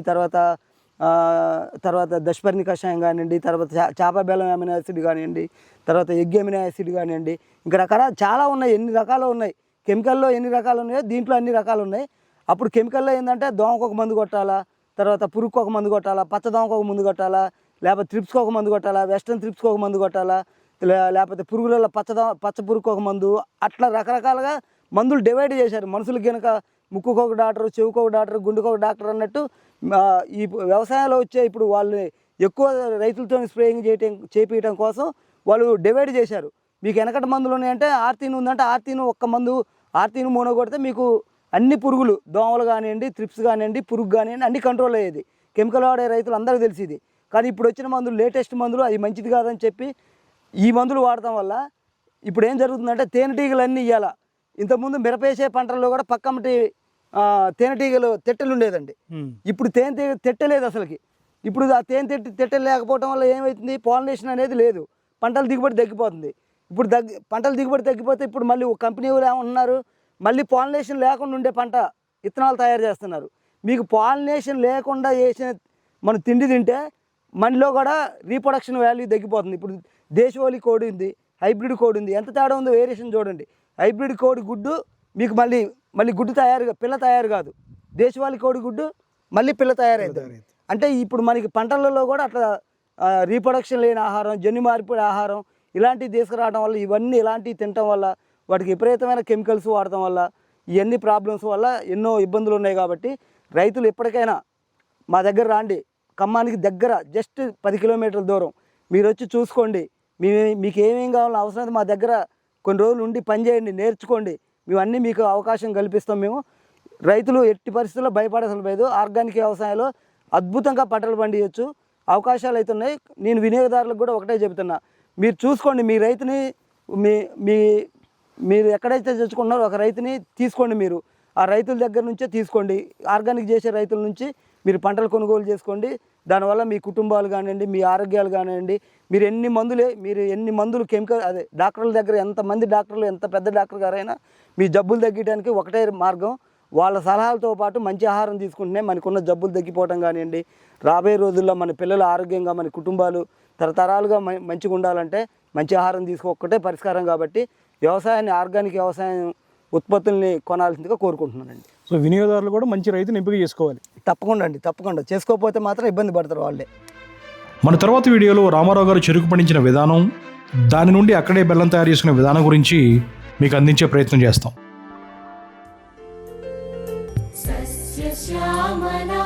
తర్వాత దశపర్ణి కషాయం కానివ్వండి, తర్వాత చేప బెల్లం అమినో యాసిడ్ కానివ్వండి, తర్వాత ఎగ్ అమినో యాసిడ్ కానివ్వండి, ఇంకా రకరకాల చాలా ఉన్నాయి. ఎన్ని రకాలు ఉన్నాయి కెమికల్లో, ఎన్ని రకాలు ఉన్నాయో దీంట్లో అన్ని రకాలు ఉన్నాయి. అప్పుడు కెమికల్లో ఏంటంటే దోమకు ఒక మందు కొట్టాలా, తర్వాత పురుగుకు ఒక మందు కొట్టాలా, పచ్చ దోమకు ఒక మందు కొట్టాలా, లేకపోతే త్రిప్స్కి ఒక మందు కొట్టాలా, వెస్టర్న్ త్రిప్స్కి ఒక మందు కొట్టాలా, లేకపోతే పురుగులలో పచ్చ పురుగుకు ఒక మందు, అట్లా రకరకాలుగా మందులు డివైడ్ చేశారు. మనుషులకి కనుక ముక్కుకు ఒక డాక్టర్, చెవుకు ఒక డాక్టర్, గుండెకు ఒక డాక్టర్ అన్నట్టు ఈ వ్యవసాయంలో వచ్చే ఇప్పుడు వాళ్ళు ఎక్కువ రైతులతో స్ప్రేయింగ్ చేపించడం కోసం వాళ్ళు డివైడ్ చేశారు. మీకు వెనకటి మందులు ఉన్నాయంటే ఆర్తీన్ ఉందంటే ఆర్తీన్ ఒక్క మందు, ఆర్తీన్ మోనో కొడితే మీకు అన్ని పురుగులు, దోమలు కానివ్వండి, త్రిప్స్ కానివ్వండి, పురుగు కానివ్వండి అన్ని కంట్రోల్ అయ్యేది. కెమికల్ వాడే రైతులు అందరికీ తెలిసింది. కానీ ఇప్పుడు వచ్చిన మందులు లేటెస్ట్ మందులు అది మంచిది కాదని చెప్పి ఈ మందులు వాడటం వల్ల ఇప్పుడు ఏం జరుగుతుందంటే తేనెటీగలన్నీ ఇవ్వాల. ఇంతకుముందు మిరపేసే పంటల్లో కూడా పక్కమటి తేనెటీగలు తెట్టెలు ఉండేదండి. ఇప్పుడు తేనెటీగ తెట్టలేదు అసలుకి. ఇప్పుడు ఆ తెట్టెలు లేకపోవడం వల్ల ఏమవుతుంది, పాలినేషన్ అనేది లేదు, పంటల దిగుబడి తగ్గిపోతుంది. ఇప్పుడు పంటల దిగుబడి తగ్గిపోతే ఇప్పుడు మళ్ళీ ఒక కంపెనీ ఏమన్నారు, మళ్ళీ పాలినేషన్ లేకుండా ఉండే పంట విత్తనాలు తయారు చేస్తున్నారు. మీకు పాలినేషన్ లేకుండా చేసిన మనం తిండి తింటే మనలో కూడా రీప్రొడక్షన్ వాల్యూ తగ్గిపోతుంది. ఇప్పుడు దేశవాళీ కోడి ఉంది, హైబ్రిడ్ కోడి ఉంది, ఎంత తేడా ఉందో వేరియేషన్ చూడండి. హైబ్రిడ్ కోడి గుడ్డు మీకు మళ్ళీ గుడ్డు పిల్ల తయారు కాదు, దేశవాళీ కోడి గుడ్డు మళ్ళీ పిల్ల తయారవుతుంది. అంటే ఇప్పుడు మనకి పంటలలో కూడా అట్లా రీప్రొడక్షన్ లేని ఆహారం, జన్యు మార్పిడి ఆహారం ఇలాంటివి తీసుకురావడం వల్ల, ఇవన్నీ ఇలాంటివి తినటం వల్ల, వాటికి విపరీతమైన కెమికల్స్ వాడటం వల్ల ఇవన్నీ ప్రాబ్లమ్స్ వల్ల ఎన్నో ఇబ్బందులు ఉన్నాయి. కాబట్టి రైతులు ఎప్పటికైనా మా దగ్గర రాండి, ఖమ్మానికి దగ్గర జస్ట్ 10 కిలోమీటర్ల దూరం, మీరు వచ్చి చూసుకోండి. మీకు ఏమేమి కావాలో అవసరం మా దగ్గర కొన్ని రోజులు ఉండి పని చేయండి, నేర్చుకోండి. మేమన్నీ మీకు అవకాశం కల్పిస్తాం. మేము రైతులు ఎట్టి పరిస్థితుల్లో భయపడాల్సిన లేదు. ఆర్గానిక్ వ్యవసాయంలో అద్భుతంగా పంటలు పండించవచ్చు, అవకాశాలు అవుతున్నాయి. నేను వినియోగదారులకు కూడా ఒకటే చెబుతున్నా, మీరు చూసుకోండి. మీ రైతుని మీరు ఎక్కడైతే తెచ్చుకున్నారో ఒక రైతుని తీసుకోండి. మీరు ఆ రైతుల దగ్గర నుంచే తీసుకోండి. ఆర్గానిక్ చేసే రైతుల నుంచి మీరు పంటలు కొనుగోలు చేసుకోండి. దానివల్ల మీ కుటుంబాలు కానివ్వండి, మీ ఆరోగ్యాలు కానివ్వండి, మీరు ఎన్ని మందులు కెమికల్ అదే డాక్టర్ల దగ్గర ఎంతమంది డాక్టర్లు ఎంత పెద్ద డాక్టర్ గారైనా మీ జబ్బులు తగ్గడానికి ఒకటే మార్గం, వాళ్ళ సలహాలతో పాటు మంచి ఆహారం తీసుకుంటేనే మనకున్న జబ్బులు తగ్గిపోవడం కానివ్వండి, రాబోయే రోజుల్లో మన పిల్లలు ఆరోగ్యంగా, మన కుటుంబాలు తరతరాలుగా మంచిగా ఉండాలంటే మంచి ఆహారం తీసుకోక్కటే పరిష్కారం. కాబట్టి వ్యవసాయాన్ని, ఆర్గానిక్ వ్యవసాయం ఉత్పత్తుల్ని కొనాల్సిందిగా కోరుకుంటున్నానండి. సో వినియోగదారులు కూడా మంచి రైతుని ఎంపిక చేసుకోవాలి. తప్పకుండా చేసుకోకపోతే మాత్రం ఇబ్బంది పడతారు వాళ్ళే. మన తర్వాత వీడియోలో రామారావు గారు చెరుకు పండించిన విధానం, దాని నుండి అక్కడే బెల్లం తయారు చేసుకునే విధానం గురించి మీకు అందించే ప్రయత్నం చేస్తాం. సస్యశ్యామలా